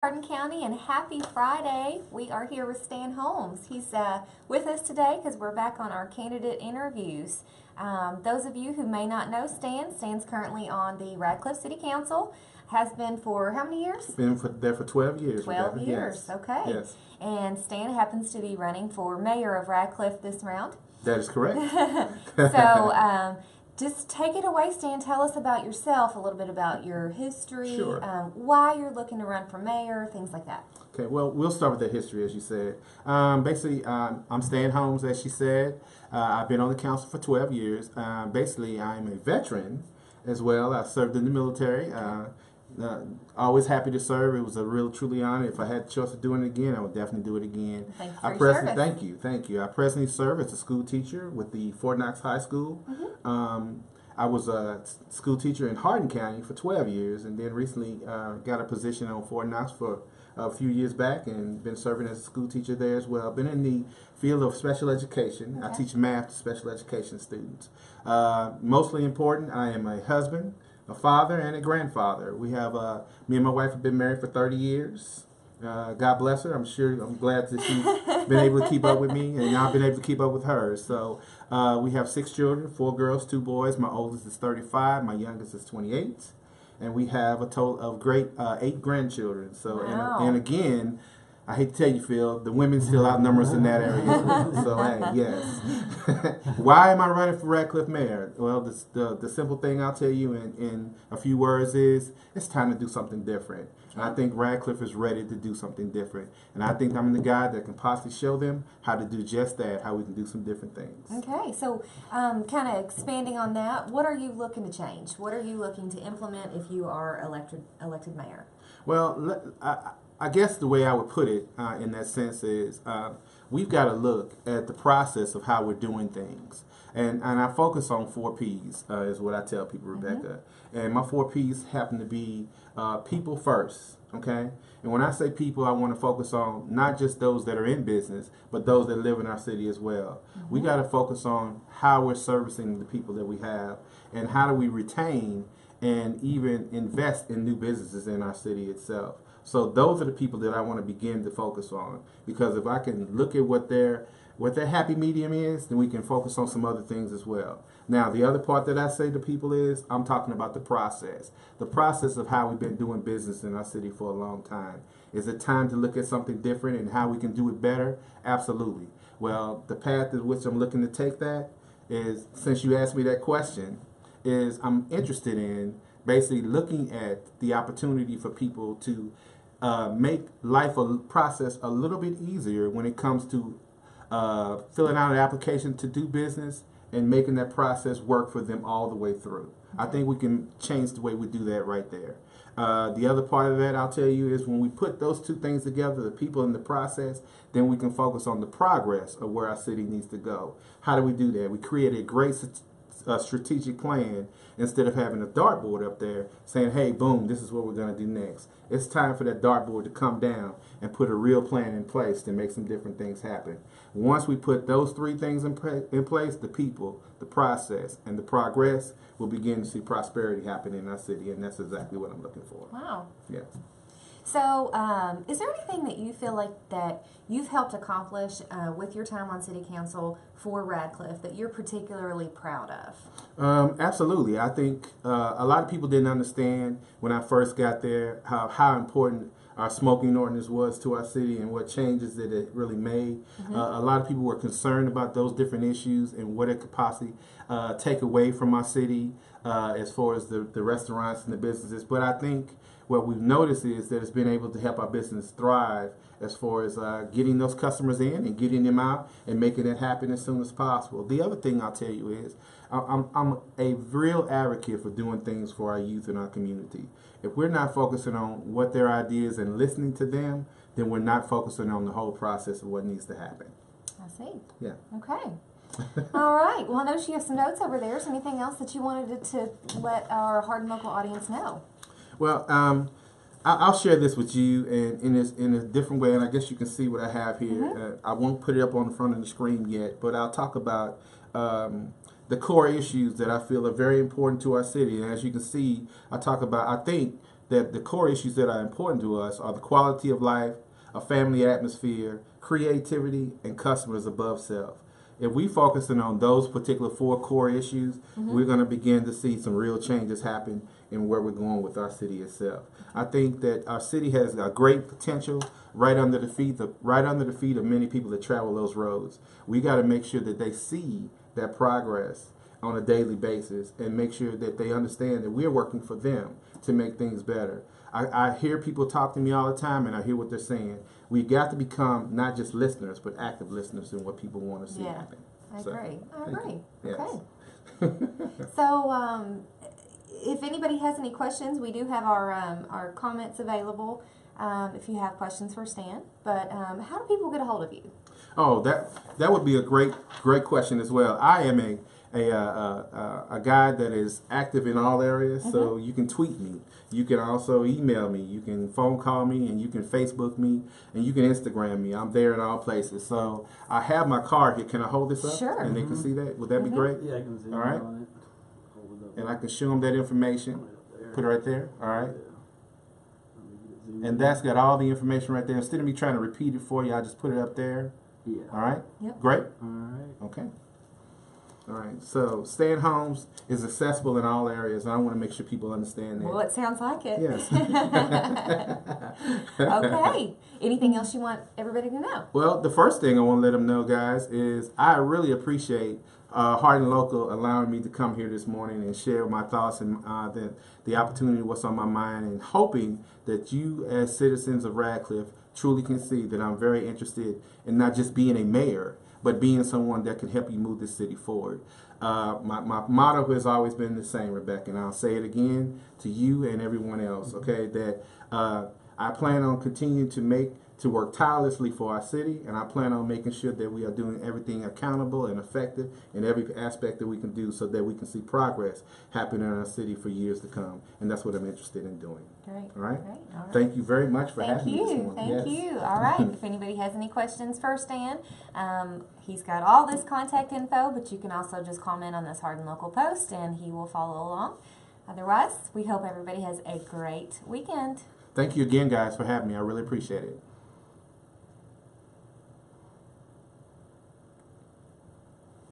Hardin County, and happy Friday. We are here with Stan Holmes. He's with us today because we're back on our candidate interviews. Those of you who may not know Stan's currently on the Radcliff City Council. Has been for how many years? There for 12 years. 12 years, yes. Okay. Yes. And Stan happens to be running for mayor of Radcliff this round. That is correct. So, just take it away, Stan. Tell us about yourself, a little bit about your history, Sure. Why you're looking to run for mayor, things like that. Okay, well, we'll start with the history, as you said. Basically, I'm Stan Holmes, as she said. I've been on the council for 12 years. Basically, I'm a veteran as well. I served in the military. Always happy to serve. It was a real, truly honor. If I had the choice of doing it again, I would definitely do it again. Thanks for your service. Thank you. I presently serve as a school teacher with the Fort Knox High School. I was a school teacher in Hardin County for 12 years, and then recently got a position on Fort Knox for a few years back, and been serving as a school teacher there as well. Been in the field of special education. Okay. I teach math to special education students. Mostly important, I am a husband, a father, and a grandfather. We have me and my wife have been married for 30 years. God bless her. I'm glad that she's been able to keep up with me, and I've been able to keep up with her. So we have 6 children, 4 girls, 2 boys. My oldest is 35. My youngest is 28. And we have a total of 8 grandchildren. So, wow. and again, I hate to tell you, Phil, the women still outnumber us in that area. So, hey, yes. Why am I running for Radcliff Mayor? Well, the simple thing I'll tell you in a few words is it's time to do something different. And I think Radcliff is ready to do something different. And I think I'm the guy that can possibly show them how to do just that, how we can do some different things. Okay, so kind of expanding on that, what are you looking to change? What are you looking to implement if you are elected mayor? Well, I guess the way I would put it in that sense is we've got to look at the process of how we're doing things. And I focus on 4 P's is what I tell people, Rebecca. And my 4 P's happen to be people first, okay? And when I say people, I want to focus on not just those that are in business, but those that live in our city as well. We got to focus on how we're servicing the people that we have, and how do we retain and even invest in new businesses in our city itself. So those are the people that I want to begin to focus on, because if I can look at what their happy medium is, then we can focus on some other things as well. Now, the other part that I say to people is I'm talking about the process of how we've been doing business in our city for a long time. Is it time to look at something different and how we can do it better? Absolutely. Well, the path in which I'm looking to take that is, since you asked me that question, is I'm interested in basically looking at the opportunity for people to make life process a little bit easier when it comes to filling out an application to do business and making that process work for them all the way through. I think we can change the way we do that right there. The other part of that I'll tell you is when we put those 2 things together, the people in the process, then we can focus on the progress of where our city needs to go. How do we do that? We create a great strategic plan instead of having a dartboard up there saying, hey, boom, this is what we're going to do next. It's time for that dartboard to come down and put a real plan in place to make some different things happen. Once we put those 3 things in place, the people, the process, and the progress, we'll begin to see prosperity happen in our city, and that's exactly what I'm looking for. Wow. Yeah. So, is there anything that you feel like that you've helped accomplish with your time on City Council for Radcliff that you're particularly proud of? Absolutely. I think a lot of people didn't understand when I first got there how important our smoking ordinance was to our city and what changes that it really made. A lot of people were concerned about those different issues and what it could possibly take away from our city as far as the restaurants and the businesses. But I think what we've noticed is that it's been able to help our business thrive as far as getting those customers in and getting them out and making it happen as soon as possible. The other thing I'll tell you is I'm a real advocate for doing things for our youth in our community. If we're not focusing on what their ideas and listening to them, then we're not focusing on the whole process of what needs to happen. I see. Yeah. Okay. All right. Well, I know you have some notes over there. So anything else that you wanted to let our Hardin local audience know? Well, I'll share this with you in a different way, and I guess you can see what I have here. I won't put it up on the front of the screen yet, but I'll talk about the core issues that I feel are very important to our city. And as you can see, I talk about, I think, that the core issues that are important to us are the quality of life, a family atmosphere, creativity, and customers above self. If we focusing on those particular 4 core issues, we're going to begin to see some real changes happen in where we're going with our city itself. I think that our city has a great potential right under the feet of many people that travel those roads. We got to make sure that they see that progress on a daily basis and make sure that they understand that we're working for them to make things better. I hear people talk to me all the time, and I hear what they're saying. We got to become not just listeners, but active listeners in what people want to see happen. I agree. Yes. Okay. So, if anybody has any questions, we do have our comments available if you have questions for Stan. But how do people get a hold of you? Oh, that would be a great question as well. I am a guy that is active in all areas, so you can tweet me. You can also email me. You can phone call me, and you can Facebook me, and you can Instagram me. I'm there in all places. So I have my card here. Can I hold this up? Sure. And they can see that? Would that be great? Yeah, I can see all right. on it. Hold it up. And I can show them that information. Put it right there. All right. And that's got all the information right there. Instead of me trying to repeat it for you, I just put it up there. Yeah. All right. Yep. Great. All right. Okay. All right. So Stan Holmes is accessible in all areas, and I want to make sure people understand that. Well, it sounds like it. Yes. Okay. Anything else you want everybody to know? Well, the first thing I want to let them know, guys, is I really appreciate Hardin Local allowing me to come here this morning and share my thoughts and the opportunity, what's on my mind, and hoping that you, as citizens of Radcliff, truly can see that I'm very interested in not just being a mayor, but being someone that can help you move this city forward. My motto has always been the same, Rebecca, and I'll say it again to you and everyone else, okay, that I plan on continuing to work tirelessly for our city, and I plan on making sure that we are doing everything accountable and effective in every aspect that we can do so that we can see progress happen in our city for years to come. And that's what I'm interested in doing. Great. All right? Great. All right. Thank you very much for having me this morning. Thank Yes. you. All right. If anybody has any questions for Stan, he's got all this contact info, but you can also just comment on this Hardin Local post, and he will follow along. Otherwise, we hope everybody has a great weekend. Thank you again, guys, for having me. I really appreciate it.